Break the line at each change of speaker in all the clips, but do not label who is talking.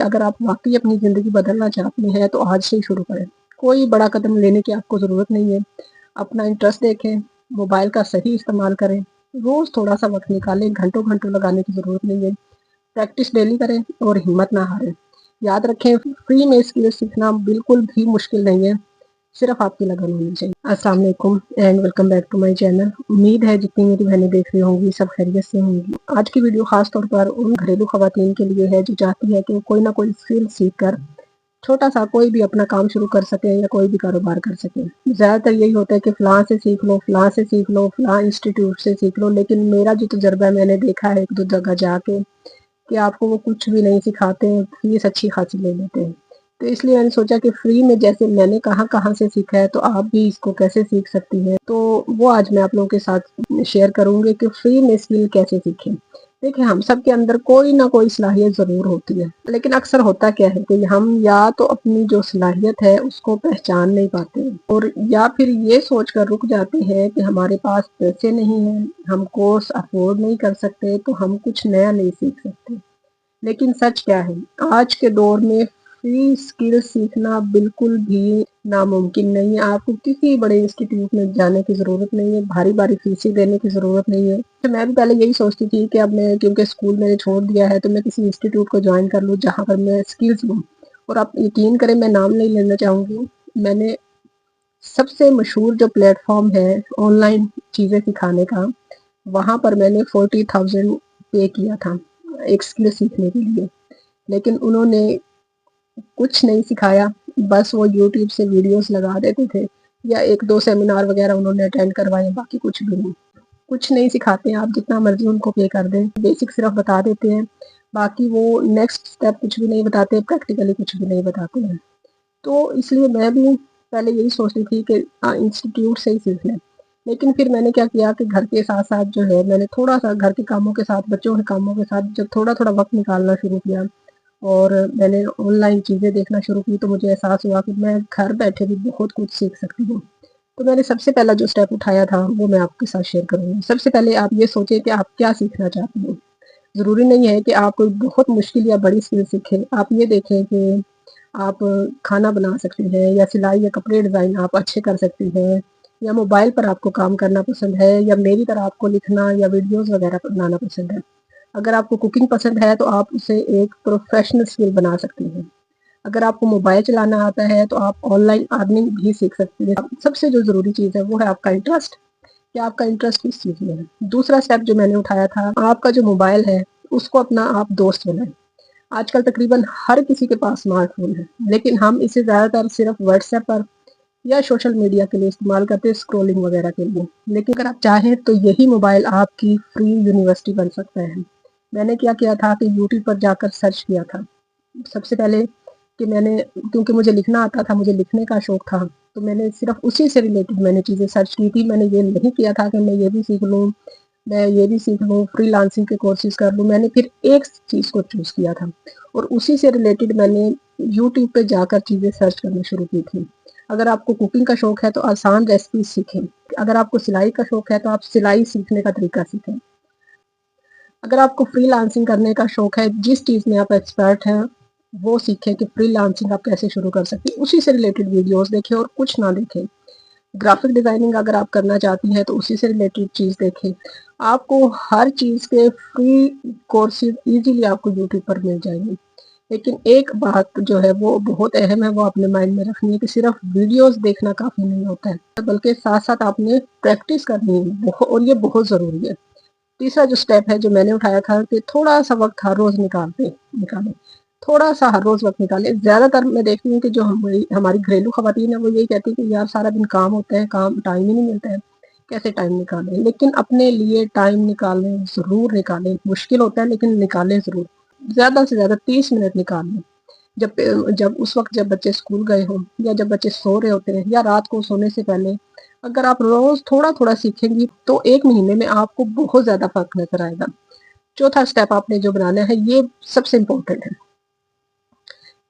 اگر آپ واقعی اپنی زندگی بدلنا چاہتے ہیں تو آج سے ہی شروع کریں۔ کوئی بڑا قدم لینے کی آپ کو ضرورت نہیں ہے۔ اپنا انٹرسٹ دیکھیں، موبائل کا صحیح استعمال کریں، روز تھوڑا سا وقت نکالیں، گھنٹوں گھنٹوں لگانے کی ضرورت نہیں ہے۔ پریکٹس ڈیلی کریں اور ہمت نہ ہاریں۔ یاد رکھیں، فری میں اسکل سیکھنا بالکل بھی مشکل نہیں ہے، صرف آپ کی لگن ہونی چاہیے۔ السلام علیکم and welcome back to my channel. امید ہے جتنی میری بہنیں دیکھ رہی ہوں گی سب خیریت سے ہوں گی۔ آج کی ویڈیو خاص طور پر ان گھریلو خواتین کے لیے ہے جو چاہتی ہے کہ وہ کوئی نہ کوئی اسکل سیکھ کر چھوٹا سا کوئی بھی اپنا کام شروع کر سکے یا کوئی بھی کاروبار کر سکے۔ زیادہ تر یہی ہوتا ہے کہ فلاں سے سیکھ لو، فلاں سے سیکھ لو، فلاں انسٹیٹیوٹ سے سیکھ لو، لیکن میرا جو تجربہ ہے، میں نے دیکھا ہے ایک دو جگہ جا کے کہ آپ کو وہ کچھ بھی نہیں سکھاتے ہیں، فیس اچھی خاصی لے لیتے ہیں۔ تو اس لیے میں نے سوچا کہ فری میں جیسے میں نے کہاں سے سیکھا ہے تو آپ بھی اس کو کیسے سیکھ سکتی ہیں، تو وہ آج میں آپ لوگوں کے ساتھ شیئر کروں گی کہ فری میں اسکل کیسے سیکھیں۔ دیکھیں، ہم سب کے اندر کوئی نہ کوئی صلاحیت ضرور ہوتی ہے، لیکن اکثر ہوتا کیا ہے کہ ہم یا تو اپنی جو صلاحیت ہے اس کو پہچان نہیں پاتے اور یا پھر یہ سوچ کر رک جاتے ہیں کہ ہمارے پاس پیسے نہیں ہیں، ہم کورس افورڈ نہیں کر سکتے تو ہم کچھ نیا نہیں سیکھ سکتے۔ لیکن سچ کیا ہے، آج کے دور میں فری اسکل سیکھنا بالکل بھی ناممکن نہیں ہے۔ آپ کو کسی بڑے انسٹیٹیوٹ میں جانے کی ضرورت نہیں ہے، بھاری فیسیں دینے کی ضرورت نہیں ہے۔ تو میں بھی پہلے یہی سوچتی تھی کہ اب میں کیونکہ اسکول میں نے چھوڑ دیا ہے تو میں کسی انسٹیٹیوٹ کو جوائن کر لوں جہاں پر میں اسکلز لوں، اور آپ یقین کریں، میں نام نہیں لینا چاہوں گی، میں نے سب سے مشہور جو پلیٹ فارم ہے آن لائن چیزیں سکھانے کا، وہاں پر میں نے 40,000 پے کیا تھا ایک اسکل سیکھنے کے لیے، لیکن انہوں نے کچھ نہیں سکھایا، بس وہ یوٹیوب سے ویڈیوز لگا دیتے تھے یا ایک دو سیمینار وغیرہ انہوں نے اٹینڈ کروائے، باقی کچھ بھی نہیں، کچھ نہیں سکھاتے ہیں۔ آپ جتنا مرضی ان کو پے کر دیں، بیسک صرف بتا دیتے ہیں، باقی وہ نیکسٹ اسٹیپ کچھ بھی نہیں بتاتے، پریکٹیکلی کچھ بھی نہیں بتاتے ہیں۔ تو اس لیے میں بھی پہلے یہی سوچتی تھی کہ انسٹیٹیوٹ سے ہی سیکھ لیں، لیکن پھر میں نے کیا کیا کہ گھر کے ساتھ ساتھ جو ہے میں نے تھوڑا سا گھر کے کاموں کے ساتھ، بچوں کے کاموں کے ساتھ جب تھوڑا وقت نکالنا شروع کیا اور میں نے آن لائن چیزیں دیکھنا شروع کی، تو مجھے احساس ہوا کہ میں گھر بیٹھے بھی بہت کچھ سیکھ سکتی ہوں۔ تو میں نے سب سے پہلا جو اسٹیپ اٹھایا تھا وہ میں آپ کے ساتھ شیئر کروں گی۔ سب سے پہلے آپ یہ سوچیں کہ آپ کیا سیکھنا چاہتے ہیں۔ ضروری نہیں ہے کہ آپ کوئی بہت مشکل یا بڑی اسکل سیکھیں، آپ یہ دیکھیں کہ آپ کھانا بنا سکتے ہیں یا سلائی یا کپڑے ڈیزائن آپ اچھے کر سکتی ہیں، یا موبائل پر آپ کو کام کرنا پسند ہے، یا میری طرح آپ کو لکھنا یا ویڈیوز وغیرہ بنانا پسند ہے۔ اگر آپ کو کوکنگ پسند ہے تو آپ اسے ایک پروفیشنل اسکل بنا سکتی ہیں۔ اگر آپ کو موبائل چلانا آتا ہے تو آپ آن لائن ارننگ بھی سیکھ سکتی ہیں۔ سب سے جو ضروری چیز ہے وہ ہے آپ کا انٹرسٹ، کہ آپ کا انٹرسٹ کس چیز میں ہے۔ دوسرا اسٹیپ جو میں نے اٹھایا تھا، آپ کا جو موبائل ہے اس کو اپنا آپ دوست بنائیں۔ آج کل تقریباً ہر کسی کے پاس اسمارٹ فون ہے، لیکن ہم اسے زیادہ تر صرف واٹس ایپ پر یا سوشل میڈیا کے لیے استعمال کرتے ہیں، اسکرولنگ وغیرہ کے لیے۔ لیکن اگر آپ چاہیں تو یہی موبائل آپ کی فری یونیورسٹی بن سکتا ہے۔ میں نے کیا کیا تھا کہ یوٹیوب پر جا کر سرچ کیا تھا سب سے پہلے، کہ میں نے کیونکہ مجھے لکھنا آتا تھا، مجھے لکھنے کا شوق تھا، تو میں نے صرف اسی سے ریلیٹڈ میں نے چیزیں سرچ کی تھی۔ میں نے یہ نہیں کیا تھا کہ میں یہ بھی سیکھ لوں، میں یہ بھی سیکھ لوں، فری لانسنگ کے کورسز کر لوں۔ میں نے پھر ایک چیز کو چوز کیا تھا اور اسی سے ریلیٹڈ میں نے یوٹیوب پہ جا کر چیزیں سرچ کرنا شروع کی تھی۔ اگر آپ کو کوکنگ کا شوق ہے تو آسان ریسیپی سیکھیں، اگر آپ کو سلائی کا شوق ہے تو آپ سلائی سیکھنے کا طریقہ سیکھیں، اگر آپ کو فری لانسنگ کرنے کا شوق ہے، جس چیز میں آپ ایکسپرٹ ہیں وہ سیکھیں کہ فری لانسنگ آپ کیسے شروع کر سکتے ہیں، اسی سے ریلیٹڈ ویڈیوز دیکھیں اور کچھ نہ دیکھیں۔ گرافک ڈیزائننگ اگر آپ کرنا چاہتی ہیں تو اسی سے ریلیٹڈ چیز دیکھیں۔ آپ کو ہر چیز کے فری کورسز ایزیلی آپ کو یوٹیوب پر مل جائیں گے، لیکن ایک بات جو ہے وہ بہت اہم ہے، وہ اپنے مائنڈ میں رکھنی ہے کہ صرف ویڈیوز دیکھنا کافی نہیں ہوتا ہے، بلکہ ساتھ ساتھ آپ نے پریکٹس کرنی ہے، اور یہ بہت ضروری ہے۔ تیسرا جو اسٹیپ ہے جو میں نے اٹھایا تھا کہ تھوڑا سا وقت ہر روز نکالیں، تھوڑا سا ہر روز وقت نکالیں۔ زیادہ تر میں دیکھتی ہوں کہ جو ہماری گھریلو خواتین ہیں وہ یہی کہتی ہیں کہ یار سارا دن کام ہوتا ہے، ٹائم ہی نہیں ملتا ہے، کیسے ٹائم نکالیں؟ لیکن اپنے لیے ٹائم نکالیں، ضرور نکالیں، مشکل ہوتا ہے لیکن نکالیں ضرور، زیادہ سے زیادہ 30 منٹ نکالیں۔ جب اس وقت جب بچے اسکول گئے ہوں یا جب بچے سو رہے ہوتے ہیں یا رات کو سونے سے پہلے، اگر آپ روز تھوڑا سیکھیں گی تو ایک مہینے میں آپ کو بہت زیادہ فرق نظر آئے گا۔ چوتھا اسٹیپ آپ نے جو بنانا ہے یہ سب سے امپورٹنٹ ہے۔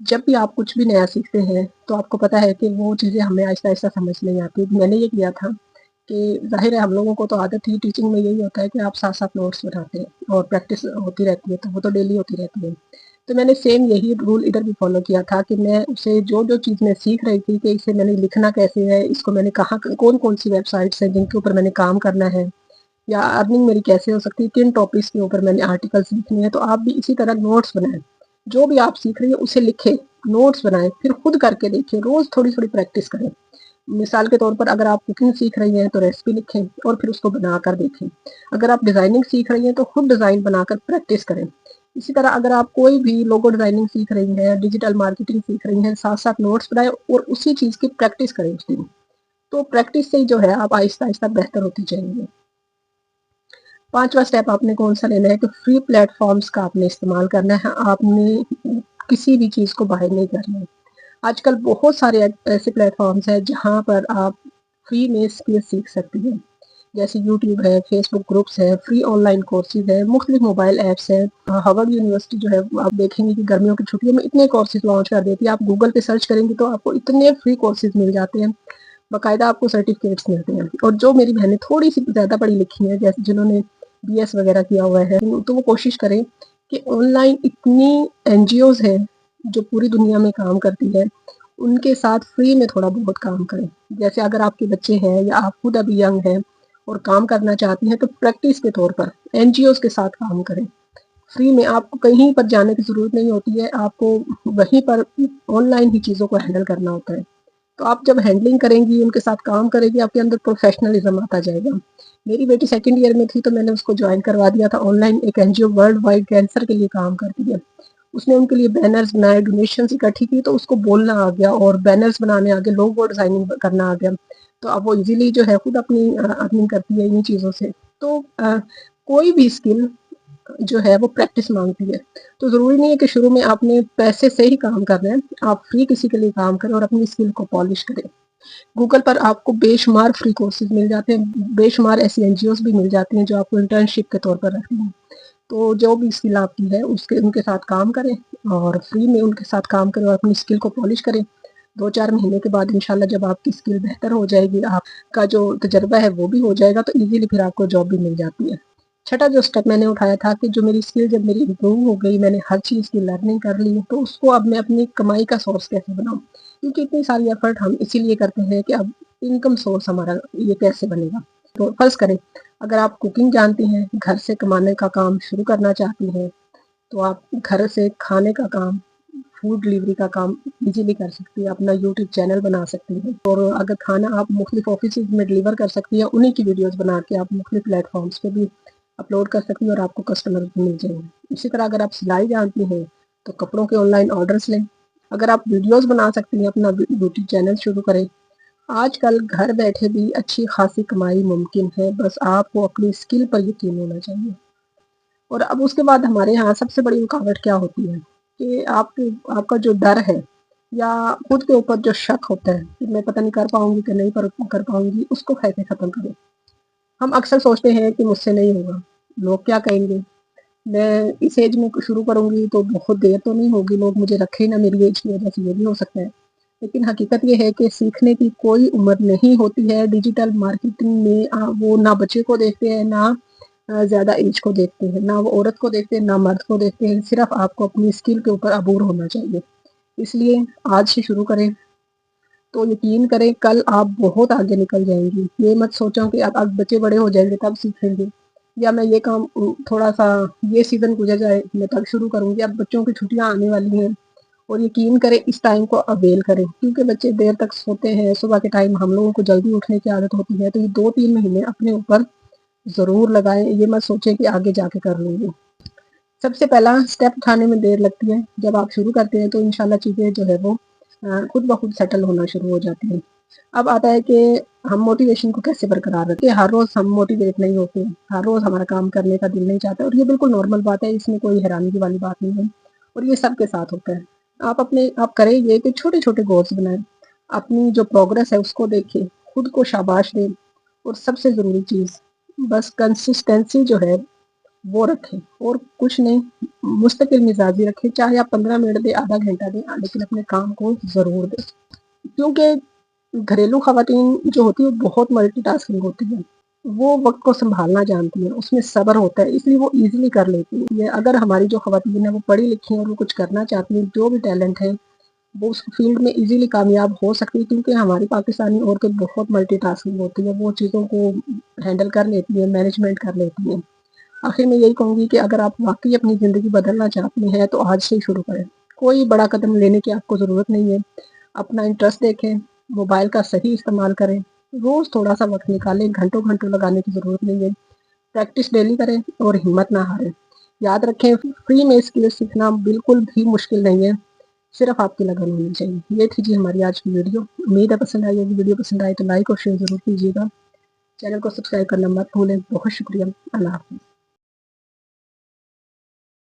جب بھی آپ کچھ بھی نیا سیکھتے ہیں تو آپ کو پتا ہے کہ وہ چیزیں ہمیں آہستہ آہستہ سمجھ نہیں آتی۔ میں نے یہ کیا تھا کہ ظاہر ہے ہم لوگوں کو تو عادت ہی ٹیچنگ میں یہی ہوتا ہے کہ آپ ساتھ ساتھ نوٹس بناتے ہیں اور پریکٹس ہوتی رہتی ہے، تو وہ تو ڈیلی ہوتی رہتی ہے۔ تو میں نے سیم یہی رول ادھر بھی فالو کیا تھا کہ میں اسے جو چیز میں سیکھ رہی تھی کہ اسے میں نے لکھنا کیسے ہے، اس کو میں نے کہاں کون سی ویب سائٹس ہیں جن کے اوپر میں نے کام کرنا ہے، یا ارننگ میری کیسے ہو سکتی ہے، کن ٹاپکس کے اوپر میں نے آرٹیکلس لکھنے ہیں. تو آپ بھی اسی طرح نوٹس بنائیں، جو بھی آپ سیکھ رہی ہیں اسے لکھیں، نوٹس بنائیں، پھر خود کر کے دیکھیں، روز تھوڑی تھوڑی پریکٹس کریں. مثال کے طور پر اگر آپ کوکنگ سیکھ رہی ہیں تو ریسیپی لکھیں اور پھر اس کو بنا کر دیکھیں. اگر آپ ڈیزائننگ سیکھ رہی ہیں تو خود ڈیزائن بنا کر پریکٹس کریں. اسی طرح اگر آپ کوئی بھی لوگو ڈیزائننگ سیکھ رہی ہیں، ڈیجیٹل مارکیٹنگ سیکھ رہی ہیں، ساتھ ساتھ نوٹس بنائیں اور اسی چیز کی پریکٹس کریں اس دن. تو پریکٹس سے ہی جو ہے آپ آہستہ آہستہ بہتر ہوتی جائیں گے. 5واں اسٹیپ آپ نے کون سا لینا ہے کہ فری پلیٹ فارمز کا آپ نے استعمال کرنا ہے. آپ نے کسی بھی چیز کو باہر نہیں کرنا ہے. آج کل بہت سارے ایسے پلیٹ فارمز ہیں جہاں پر آپ فری میں اسکل سیکھ سکتی ہیں، جیسے یوٹیوب ہے، فیس بک گروپس ہے، فری آن لائن کورسز ہے، مختلف موبائل ایپس ہیں. ہارورڈ یونیورسٹی جو ہے آپ دیکھیں گے کہ گرمیوں کی چھٹیوں میں اتنے کورسز لانچ کر دیتی ہے. آپ گوگل پہ سرچ کریں گے تو آپ کو اتنے فری کورسز مل جاتے ہیں، باقاعدہ آپ کو سرٹیفکیٹس ملتے ہیں. اور جو میری بہنیں تھوڑی سی زیادہ پڑھی لکھی ہیں، جیسے جنہوں نے BS وغیرہ کیا ہوا ہے، تو وہ کوشش کریں کہ آن لائن اتنی NGOs ہیں جو پوری دنیا میں کام کرتی ہے، ان کے ساتھ فری میں تھوڑا بہت کام کریں. جیسے اگر آپ کے بچے ہیں یا آپ خود ابھی ینگ ہیں اور کام کرنا چاہتی ہیں تو پریکٹس کے طور پر NGOs کے ساتھ کام کریں فری میں. آپ کو کہیں پر جانے کی ضرورت نہیں ہوتی ہے، آپ کو وہیں پر آن لائن ہی چیزوں کو ہینڈل کرنا ہوتا ہے. تو آپ جب ہینڈلنگ کریں گی، ان کے ساتھ کام کریں گی، آپ کے اندر پروفیشنلزم آتا جائے گا. میری بیٹی 2nd ایئر میں تھی تو میں نے اس کو جوائن کروا دیا تھا آن لائن. ایک NGO ورلڈ وائڈ کینسر کے لیے کام کرتی ہے. اس نے ان کے لیے بینرز بنائے، ڈونیشنز اکٹھی کی، تو اس کو بولنا آ گیا اور بینرز بنانے آ گیا، لوگو ڈیزائننگ کرنا آ گیا. تو اب وہ ایزیلی جو ہے خود اپنی ارننگ کرتی ہے انہیں چیزوں سے. تو کوئی بھی اسکل جو ہے وہ پریکٹس مانگتی ہے. تو ضروری نہیں ہے کہ شروع میں آپ نے پیسے سے ہی کام کرنا ہے، آپ فری کسی کے لیے کام کریں اور اپنی اسکل کو پالش کریں. گوگل پر آپ کو بے شمار فری کورسز مل جاتے ہیں، بے شمار ایسی NGOs بھی مل جاتی ہیں جو آپ کو انٹرنشپ کے طور پر رکھتی ہیں. تو جو بھی اسکل آپ کی ہے ان کے ساتھ کام کریں اور فری میں ان کے ساتھ کام کریں اور اپنی اسکل کو پالش کریں. 2-4 مہینے کے بعد انشاءاللہ جب آپ کی اسکل بہتر ہو جائے گی، آپ کا جو تجربہ ہے وہ بھی ہو جائے گا، تو ایزیلی پھر آپ کو جاب بھی مل جاتی ہے. چھٹا جو اسٹیپ میں نے اٹھایا تھا کہ جو میری اسکل جب میری امپروو ہو گئی، میں نے ہر چیز کی لرننگ کر لی، تو اس کو اب میں اپنی کمائی کا سورس کیسے بناؤں. کیونکہ اتنی ساری ایفرٹ ہم اسی لیے کرتے ہیں کہ اب انکم سورس ہمارا یہ کیسے بنے گا. تو فرض کریں اگر آپ کوکنگ جانتی ہیں، گھر سے کمانے کا کام شروع کرنا چاہتی ہیں، تو آپ گھر سے کھانے کا کام، فوڈ ڈلیوری کا کام ایزیلی کر سکتی ہیں. اپنا یوٹیوب چینل بنا سکتی ہیں اور اگر کھانا آپ مختلف آفیسز میں ڈلیور کر سکتی ہیں، انہیں کی ویڈیوز بنا کے آپ مختلف پلیٹ فارمز پہ بھی اپلوڈ کر سکتی ہیں اور آپ کو کسٹمر مل جائیں گے. اسی طرح اگر آپ سلائی جانتی ہیں تو کپڑوں کے آن لائن آرڈرز لیں. اگر آپ ویڈیوز بنا سکتی ہیں، اپنا یوٹیوب چینل شروع کریں. آج کل گھر بیٹھے بھی اچھی خاصی کمائی ممکن ہے، بس آپ کو اپنی اسکل پر یقین ہونا چاہیے. اور اب اس کے بعد ہمارے یہاں سب سے بڑی رکاوٹ کیا ہوتی ہے کہ آپ کا جو ڈر ہے یا خود کے اوپر جو شک ہوتا ہے کہ میں پتہ نہیں کر پاؤں گی کہ نہیں کر پاؤں گی، اس کو کیسے ختم کریں. ہم اکثر سوچتے ہیں کہ مجھ سے نہیں ہوگا، لوگ کیا کہیں گے، میں اس ایج میں شروع کروں گی تو بہت دیر تو نہیں ہوگی، لوگ مجھے رکھے نہ میری ایج کی وجہ سے. یہ بھی ہو سکتا ہے، لیکن حقیقت یہ ہے کہ سیکھنے کی کوئی عمر نہیں ہوتی ہے. ڈیجیٹل مارکیٹنگ میں وہ نہ بچے کو دیکھتے ہیں، نہ زیادہ ایج کو دیکھتے ہیں، نہ وہ عورت کو دیکھتے ہیں، نہ مرد کو دیکھتے ہیں. صرف آپ کو اپنی اسکل کے اوپر عبور ہونا چاہیے. اس لیے آج سے شروع کریں تو یقین کریں کل آپ بہت آگے نکل جائیں گی. یہ مت سوچو کہ اب بچے بڑے ہو جائیں گے تب سیکھیں گے، یا میں یہ کام تھوڑا سا یہ سیزن گزر جائے میں تب شروع کروں گی. اب بچوں کی چھٹیاں آنے والی ہیں اور یقین کریں اس ٹائم کو اویل کریں، کیونکہ بچے دیر تک سوتے ہیں. صبح کے ٹائم ہم لوگوں کو جلدی اٹھنے کی عادت ہوتی ہے، تو یہ 2-3 مہینے اپنے اوپر ضرور لگائیں. یہ مت سوچیں کہ آگے جا کے کر لوں گی. سب سے پہلا اسٹیپ اٹھانے میں دیر لگتی ہے، جب آپ شروع کرتے ہیں تو انشاءاللہ چیزیں جو ہے وہ خود بخود سیٹل ہونا شروع ہو جاتی ہیں. اب آتا ہے کہ ہم موٹیویشن کو کیسے برقرار رکھیں. ہر روز ہم موٹیویٹ نہیں ہوتے، ہر روز ہمارا کام کرنے کا دل نہیں چاہتا، اور یہ بالکل نارمل بات ہے، اس میں کوئی حیرانگی والی بات نہیں ہے، اور یہ سب کے ساتھ ہوتا ہے. آپ کریں یہ کہ چھوٹے چھوٹے گولز بنائیں، اپنی جو پروگرس ہے اس کو دیکھیں، خود کو شاباش دیں، اور سب سے ضروری چیز بس کنسسٹنسی جو ہے وہ رکھیں اور کچھ نہیں. مستقل مزاجی رکھیں، چاہے آپ 15 منٹ دیں، آدھا گھنٹہ دیں، لیکن اپنے کام کو ضرور دیں. کیونکہ گھریلو خواتین جو ہوتی ہے وہ بہت ملٹی ٹاسکنگ ہوتی ہے. وہ وقت کو سنبھالنا جانتی ہیں، اس میں صبر ہوتا ہے، اس لیے وہ ایزیلی کر لیتی ہیں۔ یہ اگر ہماری جو خواتین ہیں وہ پڑھی لکھی ہیں اور وہ کچھ کرنا چاہتی ہیں، جو بھی ٹیلنٹ ہے وہ اس فیلڈ میں ایزیلی کامیاب ہو سکتی ہے، کیونکہ ہماری پاکستانی عورتیں بہت ملٹی ٹاسکنگ ہوتی ہیں، وہ چیزوں کو ہینڈل کر لیتی ہیں، مینجمنٹ کر لیتی ہیں۔ آخر میں یہی کہوں گی کہ اگر آپ واقعی اپنی زندگی بدلنا چاہتی ہیں تو آج سے ہی شروع کریں۔ کوئی بڑا قدم لینے کی آپ کو ضرورت نہیں ہے، اپنا انٹرسٹ دیکھیں، موبائل کا صحیح استعمال کریں، روز تھوڑا سا وقت نکالیں، گھنٹوں گھنٹوں لگانے کی ضرورت نہیں ہے، پریکٹس ڈیلی کریں اور ہمت نہ ہاریں۔ یاد رکھیں، فری میں اسکل سیکھنا بالکل بھی مشکل نہیں ہے، صرف آپ کی لگن ہونی چاہیے۔ یہ تھی جی ہماری آج کی ویڈیو، امید ہے پسند آئی ہوگی۔ ویڈیو پسند آئی تو لائک اور شیئر ضرور کیجیے گا، چینل کو سبسکرائب کرنا مت بھولیں۔ بہت شکریہ، اللہ حافظ۔